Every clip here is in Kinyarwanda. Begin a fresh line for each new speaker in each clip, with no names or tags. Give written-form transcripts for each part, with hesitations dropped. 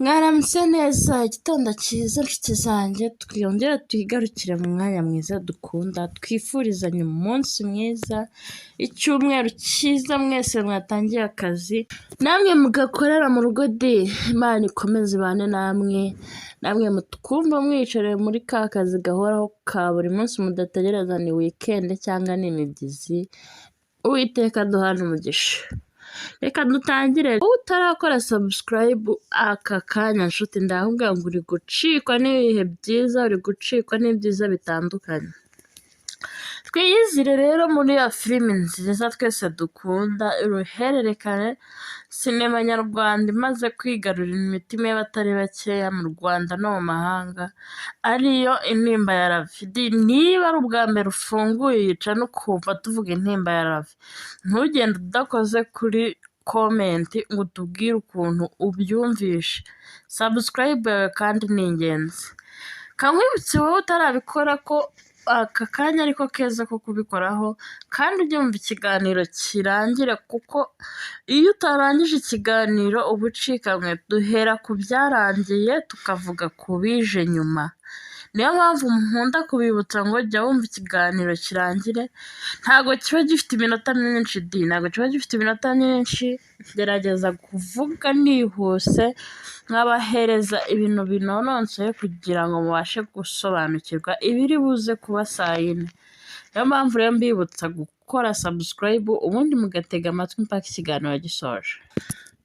Mwaramutse neza, igitondo cyiza nshuti zanjye, twiyongere twigarukire mu mwanya mwiza dukunda, twifurizanye umunsi mwiza, icyumweru cyiza mwese mwatangiye akazi, namwe mugakorera mu rugo Imana ikomeze ibane namwe mutwumva mwicariye muri ka kazi gahoraho ka buri munsi mudategereza ni weekend cyangwa ni imibyizi, Uwiteka duhane umugisha. Reka dutangire. Wowe utarakora subscribe aka kanya nshuti, ndakubwira ngo uri gucikwa n'ibihe byiza, uri gucikwa n'ibyiza bitandukanye. Twiyizire rero muri ya filime nziza twese dukunda, uruhererekane sinema nyarwanda imaze kwigarurira imitima y'abatari bakeya mu Rwanda no mu mahanga, ariyo Intimba ya Ravi. Niba ari ubwa mbere ufunguye yica no kumva tuvuga Intimba ya Ravi, ntugende udakoze kuri komenti ngo utubwire ukuntu ubyumvishe. Subscribe yawe kandi ni ingenzi. Kankwibutse wowe utarabikora ko aka kanya ariko keza ko kubikoraho, kandi ujye wumva ikiganiro kirangire, kuko iyo utarangije ikiganiro uba ucikanwe. Duhera ku byarangiye tukavuga ku bije nyuma. Niyo mpamvu nkunda kubibutsa ngo jya wumva ikiganiro kirangire. Ntabwo kiba gifite iminota myinshi ntabwo kiba gifite iminota myinshi. Gerageza kuvuga nihuse, nkabahereza ibintu binononsoye kugira ngo mubashe gusobanukirwa ibiri buze kuba saa yine. Niyo mpamvu rero mbibutsa gukora subscribe, ubundi mugatega amatwi mpaka ikiganiro gisoje.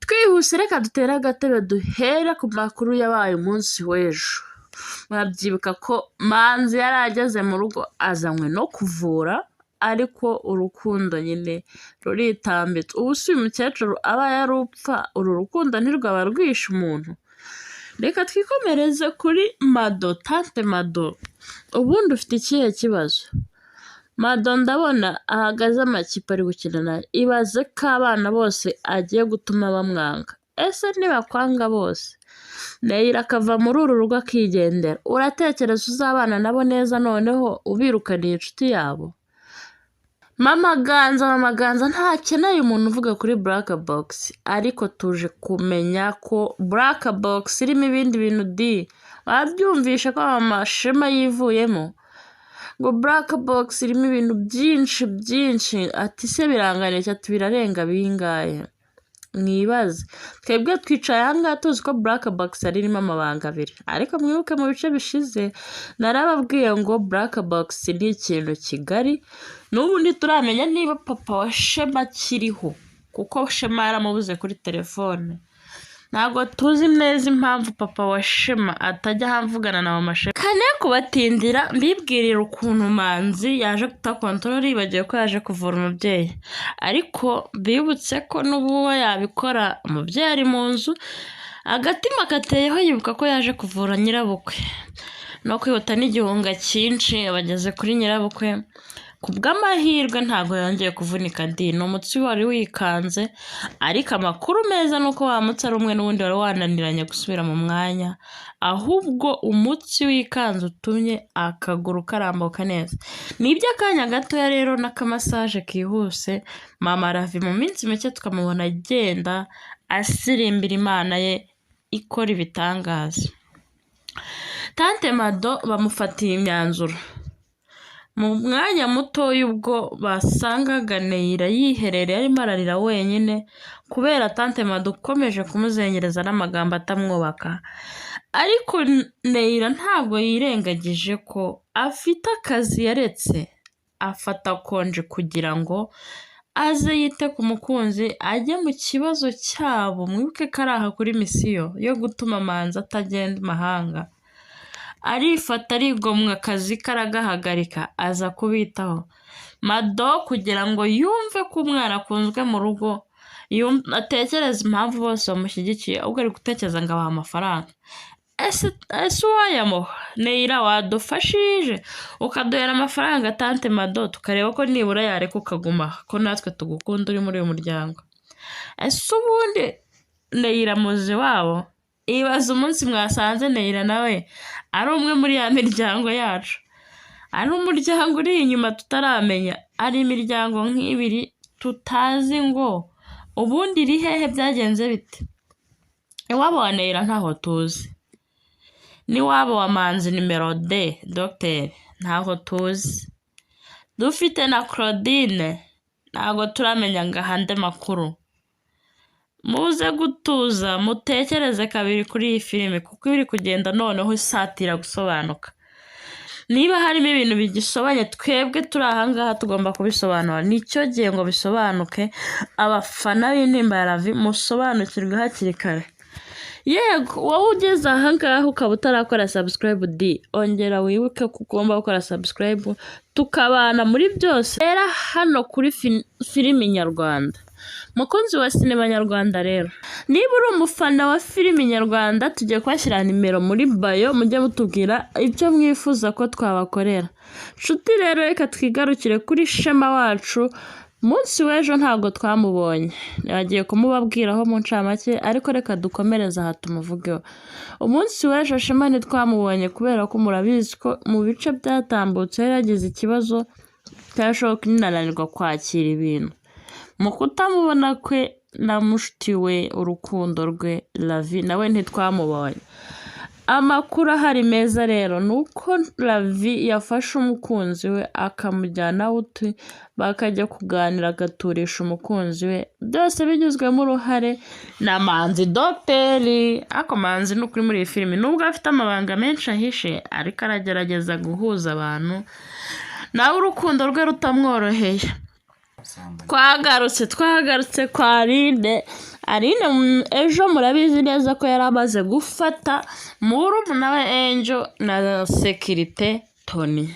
Twihuse reka dutere agatebe duhere ku makuru yabaye umunsi w'ejo. Murabyibuka ko Manzi yari ageze mu rugo azanywe no kuvura, ariko urukundo nyine ruritambitse. Ubu si uyu mukecuru aba yarupfa, uru rukundo ntirwaba rwishe umuntu. Reka twikomereze kuri Mado, Tante Mado. Ubundi ufite ikihe kibazo? Mado ndabona ahagaze amakipe ari gukina nayo. Ibaze ko abana bose agiye gutuma bamwanga. Ese nibakwanga bose Neyira akava muri uru rugo akigendera, uratekereza uzabana nabo neza noneho ubirukaniye inshuti yabo? Mama Ganza ntakeneye umuntu uvuga kuri Black Box, ariko tuje kumenya ko Black Box irimo ibindi bintu wabyumvisha ko Mama Shema yivuyemo, ngo Black Box irimo ibintu byinshi. Ati se biranganiye, ati birarenga bingahe? Mwibaze, twebwe twicaye ahangaha tuzi ko Black Box ari irimo amabanga abiri, ariko mwibuke mu bice bishize narababwiye ngo Black Box ni ikintu kigari. N'ubu ntituramenya niba papa wa Shema akiriho, kuko Shema yaramubuze kuri telefone. Ntabwo tuzi neza impamvu papa wa Shema atajya ahavugana na Mama Shema. Kane kubatindira mbibwirira ukuntu Manzi yaje guta kontorori, yibagiwe ko yaje kuvura umubyeyi, ariko bibutse ko n'ubu yabikora umubyeyi ari mu nzu, agatima kateyeho yibuka ko yaje kuvura nyirabukwe. No kwihuta n'igihunga cyinshi abageze kuri nyirabukwe. Ku bw'amahirwe ntabwo yongeye kuvunika ni umutsi wari wikanze, ariko amakuru meza ni uko wamutse ari umwe n'ubundi wari wananiranye gusubira mu mwanya, ahubwo umutsi wikanze utumye akaguru karambuka neza. Ni iby'akanya gatoya rero n'akamasaje kihuse, Mama Ravi mu minsi mike tukamubona agenda asirimbira Imana ye ikora ibitangaza. Tante Mado bamufatiye imyanzuro. Mu mwanya mutoya ubwo basangaga Neyira yiherereye arimo ararira wenyine, kubera Tante Mado ukomeje kumuzengereza n'amagambo atamwubaka. Ariko Neyira ntabwo yirengagije ko afite akazi yaretse, afata konje kugira ngo aze yite ku mukunzi, ajye mu kibazo cyabo. Mwibuke ko ari aha kuri misiyo yo gutuma Manzi atagenda imahanga. Arifata arigomwa akazi karagahagarika, aza kubitaho. Mado kugira ngo yumve ko umwana akunzwe mu rugo, atekereza impamvu bose bamushyigikiye, ahubwo ari gutekereza ngo abaha amafaranga. Ese uwayamuha? Neyira wadufashije ukaduhera amafaranga Tante Mado, tukareba ko nibura yareka ukaguma, ko natwe tugukunda uri muri uyu muryango. Ese ubundi Neyira muzi wabo? Ibaze umunsi mwasanze Neyira nawe ari umwe muri ya miryango yacu, ari umuryango uri inyuma tutaramenya, ari imiryango nk'ibiri tutazi ngo ubundi iri hehe, byagenze bite? iwabo wa Neira ntaho tuzi, n'iwabo wa Manzi nimero D Dr ntaho tuzi, dufite na Claudine ntabwo turamenya ngo ahande makuru. Muze gutuza mutekereze kabiri kuri iyi filime kuko iri kugenda noneho isatira gusobanuka. Niba harimo ibintu bigisobanye twebwe turi ahangaha tugomba kubisobanura, nicyo gihe ngo bisobanuke. Abafana b'Intimba ya Lavi musobanukirwe hakiri kare. Yego wowe ugeze ahangaha ukaba utarakora subscribe ongera wibuke ko ugomba gukora subscribe tukabana muri byose. Rero hano kuri filimi nyarwanda, mukunzi wa sinema nyarwanda, rero niba uri umufana wa filimi nyarwanda tugiye kubashyira nimero muri bio, mujye mutubwira ibyo mwifuza ko twabakorera. Nshuti rero reka twigarukire kuri Shema wacu. Munsi w'ejo ntabwo twamubonye, yagiye kumubabwiraho mu ncamake, ariko reka dukomereza aha tumuvugeho. Umunsi w'ejo Shema ntitwamubonye kubera ko murabizi ko mu bice byatambutse yari yagize ikibazo cyashoboka ninanirwa kwakira ibintu. Mu kutamubona kwe na mushiki we urukundo rwe Lavi nawe ntitwamubonye. Amakuru ahari meza rero ni uko Lavi yafashe umukunzi we akamujyana uti bakajya kuganira agaturisha umukunzi we, byose bigizwemo uruhare na Manzi Dr. Ako Manzi ni ukuri muri iyi filime nubwo afite amabanga menshi ahishe ariko aragerageza guhuza abantu, nawe urukundo rwe rutamworoheye. Twagarutse kwa Aline ejo murabizi neza ko yari amaze gufata murumuna we Angel na Sekirite Tony.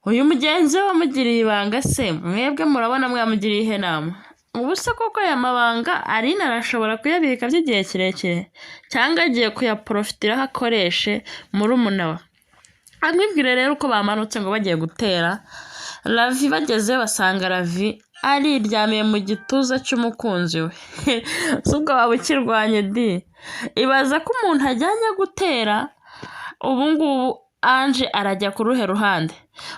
Uyu mugenzi we wamugiriye ibanga se mwebwe murabona mwamugiriye ihe nama? Ubu se koko aya mabanga Aline arashobora kuyabika by'igihe kirekire cyangwa agiye kuyaprofitiraho akoreshe murumuna we? Amwibwire rero uko bamanutse ngo bagiye gutera Lavi. Bageze basanga Lavi ariryamiye mu gituza cy'umukunzi we. Subwo waba ukirwanye di? Ibaza ko umuntu ajyanye gutera, ubu ngubu Ange arajya ku ruhe ruhande?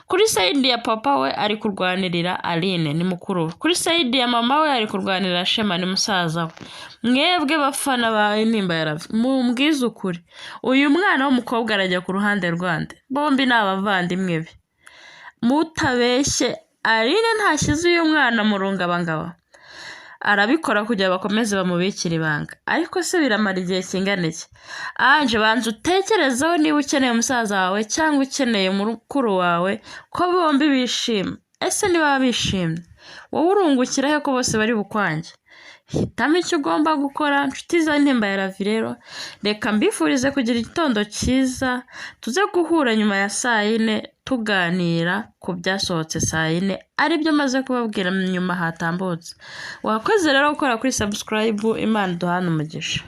Kuri side ya papa we ari kurwanirira Aline ni mukuru we, kuri side ya mama we ari kurwanirira Shema ni musaza we. Mwebwe bafana ba Intimba ya Lavi mumbwize ukuri, uyu mwana w'umukobwa arajya ku ruhande rwande? Bombi ni abavandimwe be. Mutabeshye Aline ntashyize uyu mwana mu rungabangaba, arabikora kugira bakomeze bamubikira ibanga. Ariko se biramara igihe kingana iki? Ange banza utekerezaho niba ukeneye umusaza wawe cyangwa ukeneye mukuru wawe ko bombi bishima. Ese niba bishimye wowe urungukiraho ko bose bari bukwange? Hitamo icyo ugomba gukora. Nshuti za Intimba ya Lavi rero reka mbifurize kugira igitondo cyiza, tuze guhura nyuma ya saa 4 tuganira ku byasohotse saa 4 aribyo maze kubabwira nyuma hatambutse. Wakoze rero gukora kuri subscribe. Imana duhana umugisha.